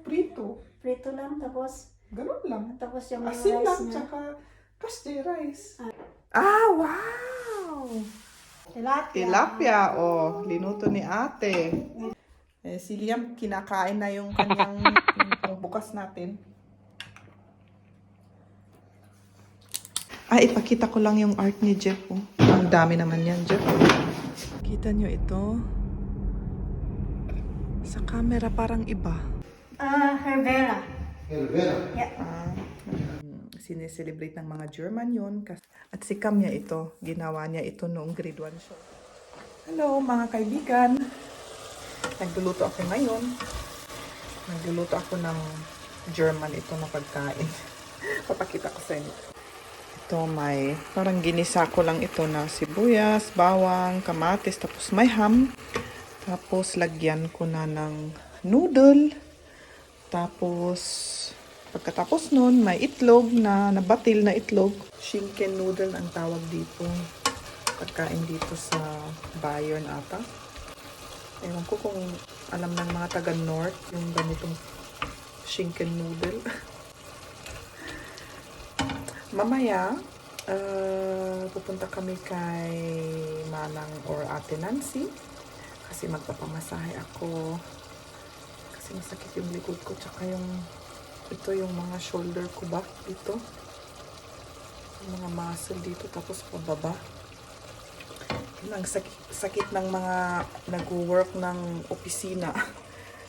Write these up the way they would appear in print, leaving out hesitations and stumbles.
Prito. Prito lang, tapos Ganun lang. yung Asin rice lang, niya. tsaka pasty rice. Ah, wow! Tilapia. Tilapia, oh, linuto ni ate. Si Liam, kinakain na yung kanyang yung pangbukas natin. Ipakita ko lang yung art ni Jeff. Oh. Ang dami naman yan, Jeff. Kita nyo ito? Sa camera parang iba. Hervera. Yeah. Sineselebrate ng mga German yun. At si Kamya ito, ginawa niya ito noong grade 1 show. Hello mga kaibigan. Nagluluto ako ngayon. Nagluluto ako ng German ito na pagkain. Papakita ko sa inyo. Ito may, parang ginisa ko lang ito na sibuyas, bawang, kamatis, tapos may ham. Tapos lagyan ko na ng noodle. Tapos pagkatapos nun, may itlog na nabatil na itlog. Shinken noodle ang tawag dito. Pagkain dito sa Bayern ata. Ewan ko kung alam ng mga taga-North yung ganitong shinken noodle. Mamaya, pupunta kami kay Manang or Ate Nancy. Kasi magpapamasahe ako. Kasi masakit yung likod ko. Tsaka ito yung mga shoulder ko ba dito. Yung mga muscle dito. Tapos pababa. Yun ang sakit ng mga nag-work ng opisina.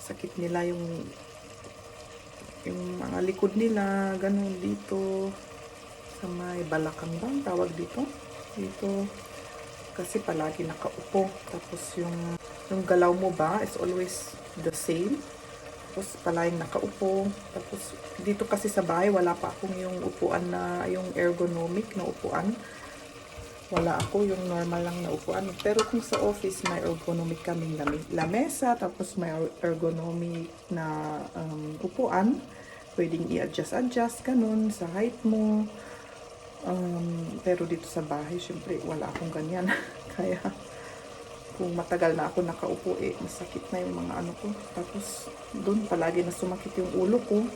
Sakit nila yung mga likod nila. Ganun dito. Sa may balakang bang tawag dito. Dito. Kasi palagi nakaupo. Tapos yung galaw mo ba is always the same. Tapos palaging nakaupo. Tapos dito kasi sa bahay wala pa akong yung upuan na yung ergonomic na upuan. Wala ako yung normal lang na upuan. Pero kung sa office may ergonomic kaming lamesa, tapos may ergonomic na upuan. Pwedeng i-adjust ganun sa height mo. Pero dito sa bahay, syempre wala akong ganyan. Kaya kung matagal na ako nakaupo, masakit na yung mga ano ko. Tapos, doon palagi na sumakit yung ulo ko.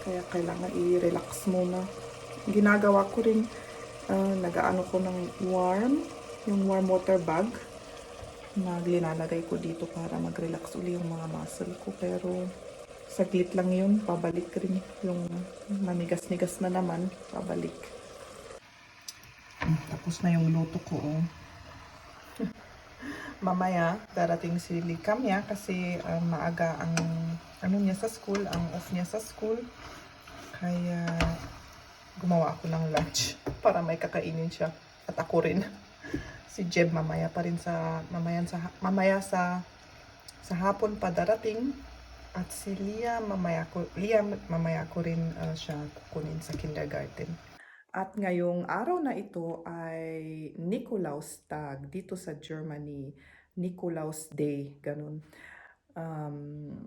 Kaya kailangan i-relax muna. Ginagawa ko rin, nag-aano ko ng yung warm water bag. Linalagay ko dito para mag-relax uli yung mga muscle ko. Pero, saglit lang yun. Pabalik rin yung manigas-nigas na naman. Pabalik. Tapos na yung luto ko, oh. Mamaya, darating si Likamya kasi maaga ang niya sa school, ang off niya sa school. Kaya gumawa ako ng lunch para may kakainin siya at ako rin. Si Jeb mamaya sa hapon pa darating at si Liam mamaya ko rin siya kukunin sa kindergarten. At ngayong araw na ito ay Nikolaustag dito sa Germany. Nikolaus Day, ganun.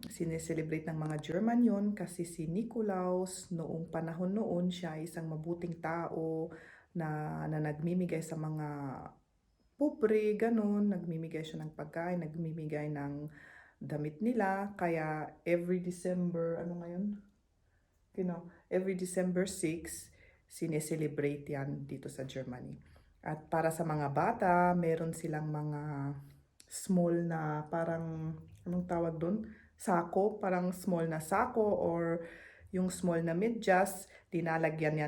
Sineselebrate ng mga German yon kasi si Nikolaus noong panahon noon siya ay isang mabuting tao na nagmimigay sa mga pobre, ganun. Nagmimigay siya ng pagkain, nagmimigay ng damit nila. Kaya every December, every December 6, sineselebrate yan dito sa Germany. At para sa mga bata, meron silang mga small na parang, anong tawag doon? Sako, parang small na sako or yung small na medyas, dinalagyan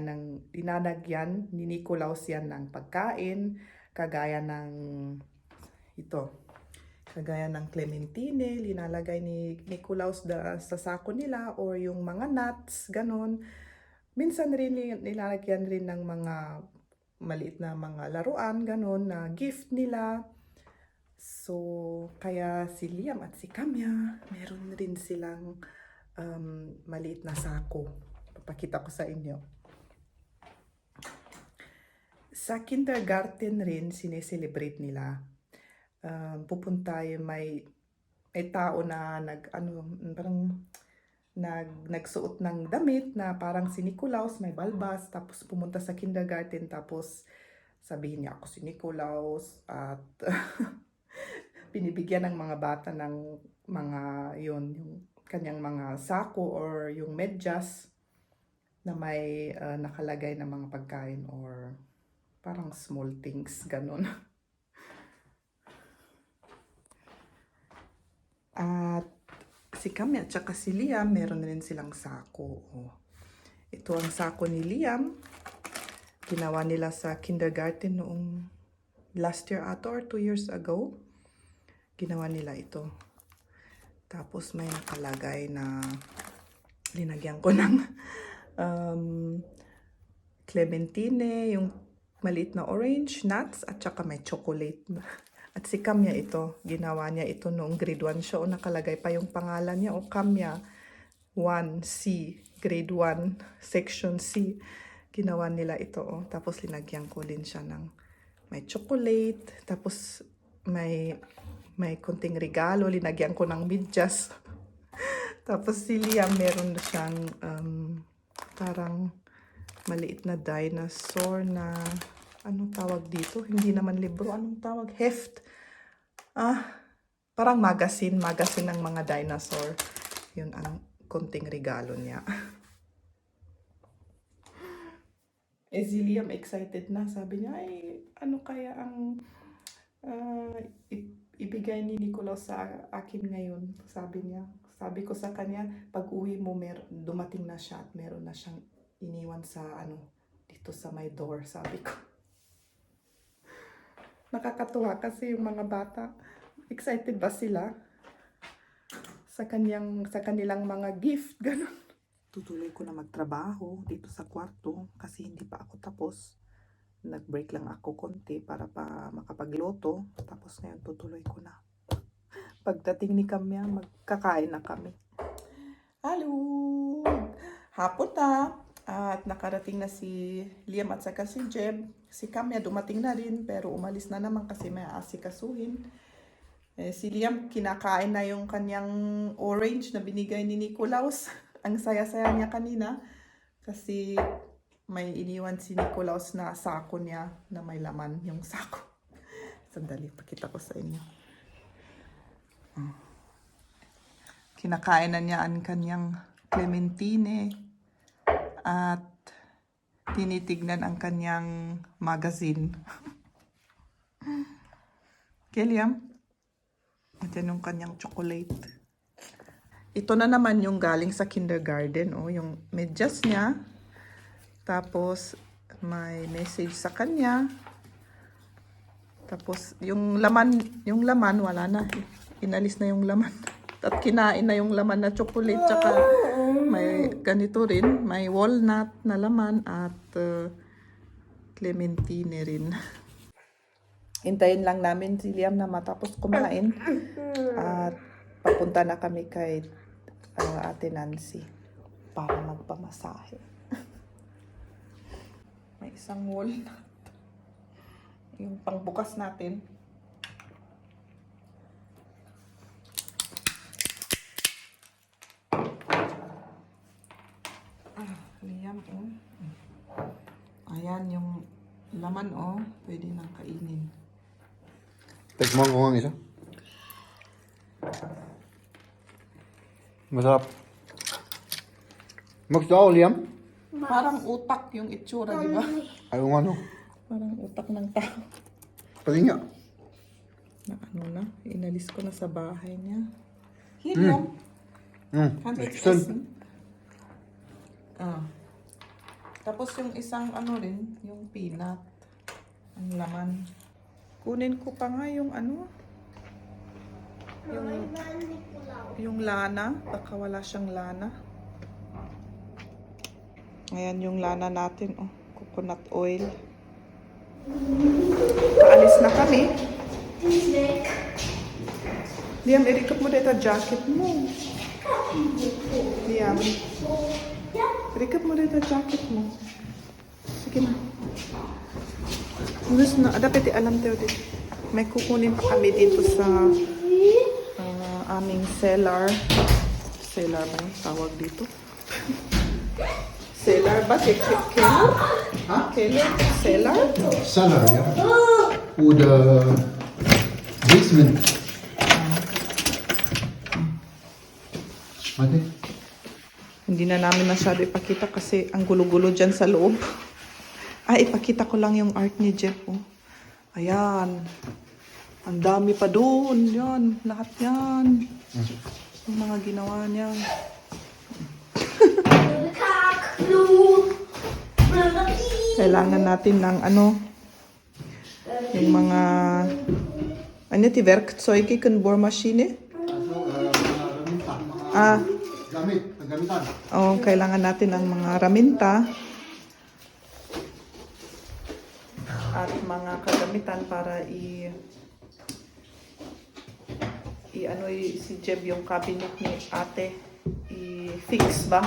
ni Nicolaus yan ng pagkain, kagaya ng clementine, linalagay ni Nicolaus sa sako nila or yung mga nuts, ganon. Minsan rin nilalagyan rin ng mga maliit na mga laruan, ganon, na gift nila. So, kaya si Liam at si Kamya, meron rin silang maliit na sako. Papakita ko sa inyo. Sa kindergarten rin, sineselebrate nila. Pupunta yung may tao na nagsuot ng damit na parang si Nicolaus, may balbas, tapos pumunta sa kindergarten, tapos sabihin niya ako si Nicolaus at binibigyan ng mga bata ng mga yung kanyang mga sako or yung medyas na may nakalagay na mga pagkain or parang small things, ganun. At si Kami at saka si Liam, meron na rin silang sako. Oh. Ito ang sako ni Liam. Ginawa nila sa kindergarten noong last year ato or 2 years ago. Ginawa nila ito. Tapos may nakalagay na linagyan ko ng clementine, yung maliit na orange, nuts, at saka may chocolate. At si Kamya ito, ginawa niya ito noong grade 1 siya o nakalagay pa yung pangalan niya o Kamya 1C, grade 1, section C. Ginawa nila ito o. Tapos linagyan ko din siya ng may chocolate, tapos may konting regalo, linagyan ko ng medyas. Tapos si Liam meron na siyang parang maliit na dinosaur na anong tawag dito? Hindi naman libro. Anong tawag? Heft. Parang magazine ng mga dinosaur. Yun ang konting regalo niya. Si Liam excited na. Sabi niya, ay, ano kaya ang ibigay ni Nicolaus sa akin ngayon? Sabi niya. Sabi ko sa kanya, pag uwi mo, dumating na siya at meron na siyang iniwan sa dito sa my door, sabi ko. Nakakatuwa kasi yung mga bata, excited ba sila sa kanilang mga gift, ganun. Tutuloy ko na magtrabaho dito sa kwarto kasi hindi pa ako tapos. Nag-break lang ako konti para pa makapagluto. Tapos ngayon tutuloy ko na. Pagdating ni Kamya, magkakain na kami. Hello! Hapon na. At nakarating na si Liam at saka si Jeb. Si Kamya dumating na rin pero umalis na naman kasi may aasikasuhin. Si Liam kinakain na yung kanyang orange na binigay ni Nicolaus. Ang saya-saya niya kanina kasi may iniwan si Nicolaus na sako niya na may laman yung sako. Sandali, pakita ko sa inyo. Kinakain na niya ang kanyang clementine at tinitignan ang kanyang magazine. Okay, Liam? Ito yung kanyang chocolate. Ito na naman yung galing sa kindergarten. Yung medyas niya. Tapos, may message sa kanya. Tapos, yung laman, wala na. Inalis na yung laman. At kinain na yung laman na chocolate. Tsaka, may ganito rin. May walnut na laman at clementine rin. Hintayin lang namin si Liam na matapos kumain. At papunta na kami kay Ate Nancy para magpamasahe. May isang walnut. Yung pangbukas natin. Liam, Ayan yung laman, Pwede nang kainin. Tikman ko ang isa. Masarap. Magsaw, Liam? Parang utak yung itsura, di ba? Ayaw nga, no? Parang utak ng tao. Pati nga. Na, inalis ko na sa bahay niya. Helium. Excellent. Tapos yung isang rin, yung peanut. Ang laman. Kunin ko pa nga yung yung lana. Baka wala siyang lana. Ayan yung lana natin, coconut oil. Paalis na kami. Liam, irikap mo dito jacket mo. Liam. Irikap mo dito jacket mo. Sige na. Gusto na. Dapat alam tayo dito. May kukunin pa kami dito sa aming cellar. Cellar ba yung tawag dito? Cellar ba? Keller? Keller? Cellar? Cellar, ja. Oder basement. Ate? Hindi na namin masyado ipakita kasi ang gulo-gulo dyan sa loob. Ipakita ko lang yung art ni Jeff. Oh. Ayan. Ang dami pa doon. Yan. Lahat yan. Yung mga ginawa niya. Kailangan natin ng ano. Yung mga... Ano ti verktyg i kun boremaskine? Gamit, gamitan. Kailangan natin ng mga raminta at mga kagamitan para si Jeb yung cabinet ni ate i-fix ba?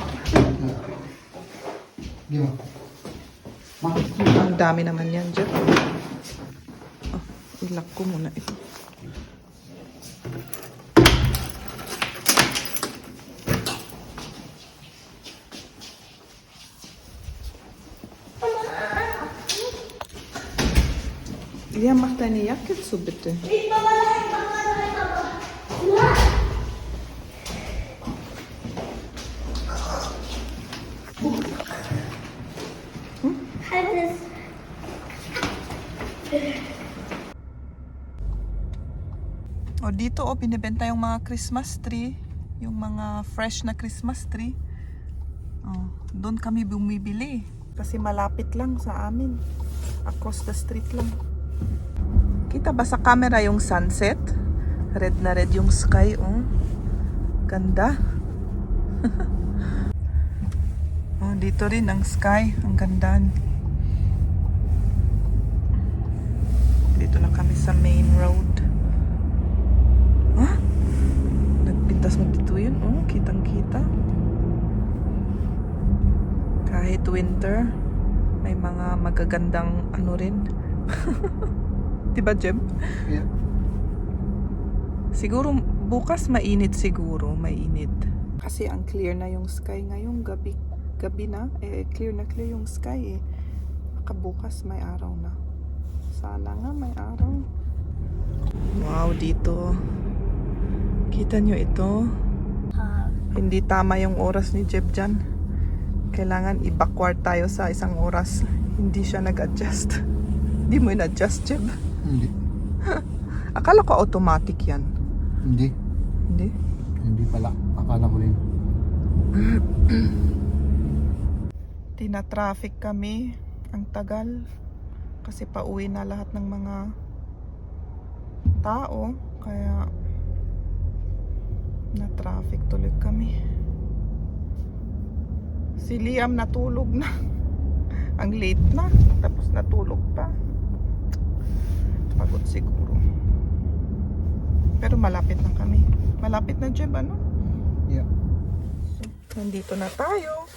Di ba? Ang dami naman yan, Jeb. Ilak ko muna ito. Ja, mach deine Jacke zu, bitte. Dito binibenta yung mga Christmas tree. Yung mga fresh na Christmas tree. Doon kami bumibili. Kasi malapit lang sa amin. Across the street lang. Kita ba sa camera yung sunset? Red na red yung sky, oh. Ganda. Dito rin ang sky. Ang ganda. Dito na kami sa main road. Nagpintas mo dito yun, oh. Kitang kita. Kahit winter, may mga magagandang ano rin. Diba, Jeb? Yeah. Siguro bukas mainit siguro, mainit. Kasi ang clear na yung sky ngayong gabi. Gabi na, clear na clear yung sky eh. Baka bukas may araw na. Sana nga may araw. Wow, dito. Kita nyo ito? Hindi tama yung oras ni Jeb dyan. Kailangan i-backward tayo sa isang oras. Hindi siya nag-adjust. Hindi mo in-adjust, Jeb? Hindi. Akala ko automatic yan. Hindi. Hindi? Hindi pala. Akala ko rin. Tina-traffic kami. Ang tagal. Kasi pauwi na lahat ng mga tao. Kaya na-traffic tuloy kami. Si Liam natulog na. Ang late na. Tapos natulog pa. Pagod siguro. Pero malapit na kami. Malapit na, Jeb, ano? Yeah. So, nandito na tayo.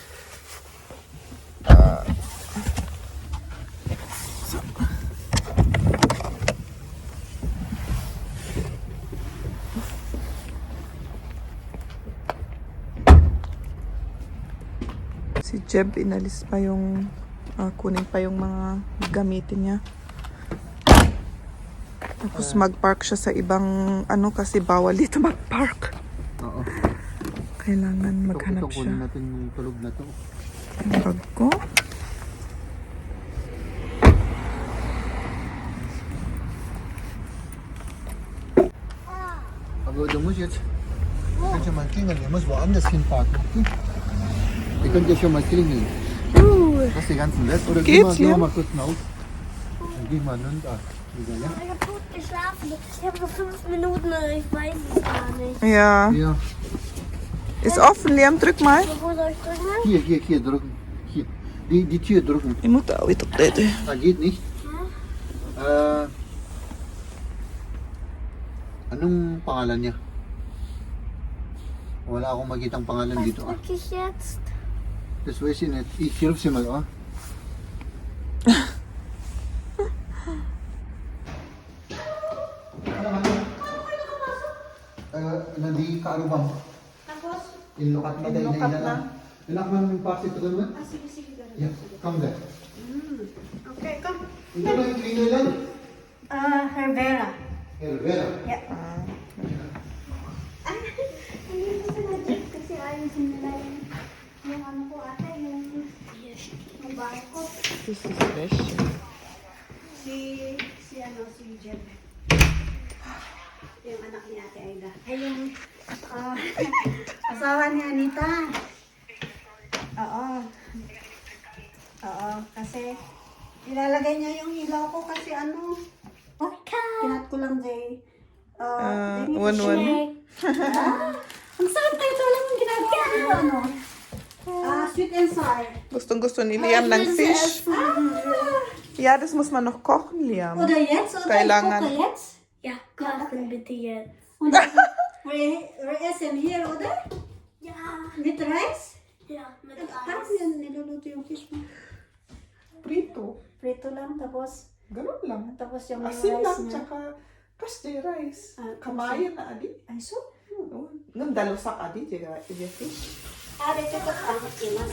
Si Jeb, inalis pa yung kunin pa yung mga gamitin niya. Tapos mag-park siya sa ibang ano kasi bawal dito mag-park. Oo. Kailangan maghanap Ito, siya. kunin natin yung tulog na to. Yung bag ko. Aber du musst jetzt... Kannst ja mal klingeln. Ihr müsst woanders hinparken. Ihr könnt ja schon mal klingeln. Hast du die ganzen Rest? Oder Geht's, geh Liam? mal kurz raus. Dann geh mal runter. Wieder, ja? Ich habe gut geschlafen. Ich habe nur 5 Minuten, ich weiß es gar nicht. Ja. Ja. Ist offen, Liam. Drück mal. Wo soll ich drücken? Hier drücken. Hier. Die Tür drücken. Ich muss auch wieder reden. Da geht nicht. Anong pangalan niya? Wala akong makitang pangalan Was dito. drücke ich jetzt? Das weiß ich nicht. Ich hilf sie mal, ah. Nandi kaarubang. Tapos? Inlokat na dahil Inlokat na na. lang. Inak man yung pasok ito naman? Ah, sige, sige. Yeah, come there. Okay, komm. Ito ba yung cleaner lang? Hervera. Hervera. Ja. Hindi ko sa nag-check kasi ayusin nila yung ano ko ate, yung bahay ko. This is special. Si Jeb. Yung anak ni Ate Aida. Ay, yung asawa ni Anita. Oo. Oo, kasi ilalagay niya yung ilaw ko kasi ano. Oh, kinat ko lang, Jay. One. Ang sarap tayo. Ito lang yung ginagawa ko. Ano? Sweet and sour. Gustong-gusto ni Liam ng fish. Ja, das muss man noch kochen, Liam. Oder jetzt? Oder Kailangan. ich koche jetzt? Ja, kochen bitte jetzt. Und wir essen hier, oder? Ja, Mit Reis? ja, mit Parang Reis. yan, niluluto yung fish mo. Prito. Prito lang, tapos Ganun lang. yung Asin rice lang, niya. tsaka pastry rice. Ah, Kamayan na adi. Ay, so? Oh, ngam dalusak adi, jaga fish. Dito ko ang iman.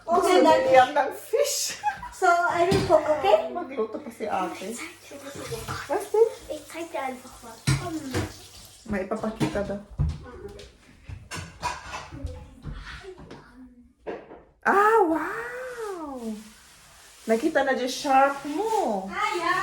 Gusto Okay, ni then. Liam ng fish. So, I will cook, okay? Magluto pa si ate. Basta. Ich zeig dir einfach was. Komm. May ipapakita daw. Ah, wow! Nakita na dyan shark mo. Ah, ja.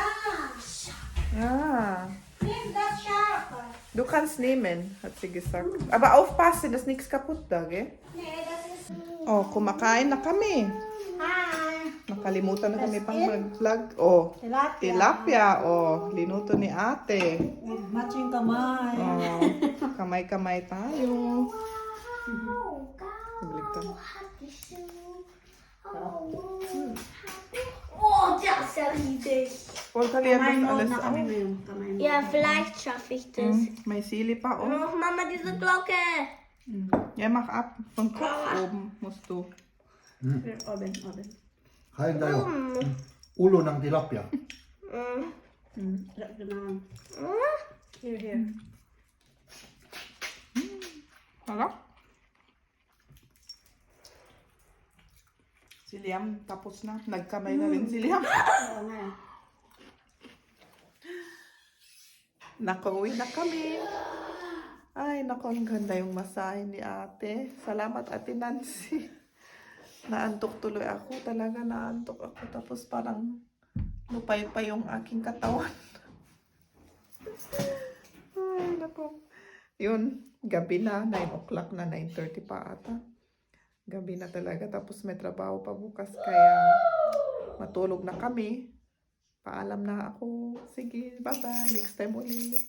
Ah. Nimm das scharf. Du kannst nehmen, hat sie gesagt. Aber aufpassen, dass nichts kaputt da, gell? Nee, das ist... Oh, kumakain na kami. Hi. Nakalimutan na kami pang mag-vlog. Oh, Tilapia. tilapia. Oh, linuto ni ate. Matching kamay. Oh, kamay-kamay tayo. Baliktad. Oh, das ist ja riesig. Huwag ka liyan Kamay das mo, alles nakamay auf. mo yung kamay mo. Ja, vielleicht schaffe ich das. May sili pa, oh. Oh, Mama, diese Glocke. Ja, mach ab. Vom Kopf oben musst du. Oven. Kain tayo. Ulo ng tilapia. Ganun. Here. Hala? Si Liam, tapos na. Nagkamay na rin si Liam. Oo nga. Nakauwi na kami. Ay, naku, ang ganda yung masahe ni ate. Salamat, Ate Nancy. Naantok tuloy ako. Talaga naantok ako. Tapos parang lupay pa yung aking katawan. Ay, naku. Yun, gabi na. 9 o'clock na. 9:30 pa ata. Gabi na talaga. Tapos may trabaho pa bukas. Kaya matulog na kami. Paalam na ako. Sige, bye-bye. Next time ulit.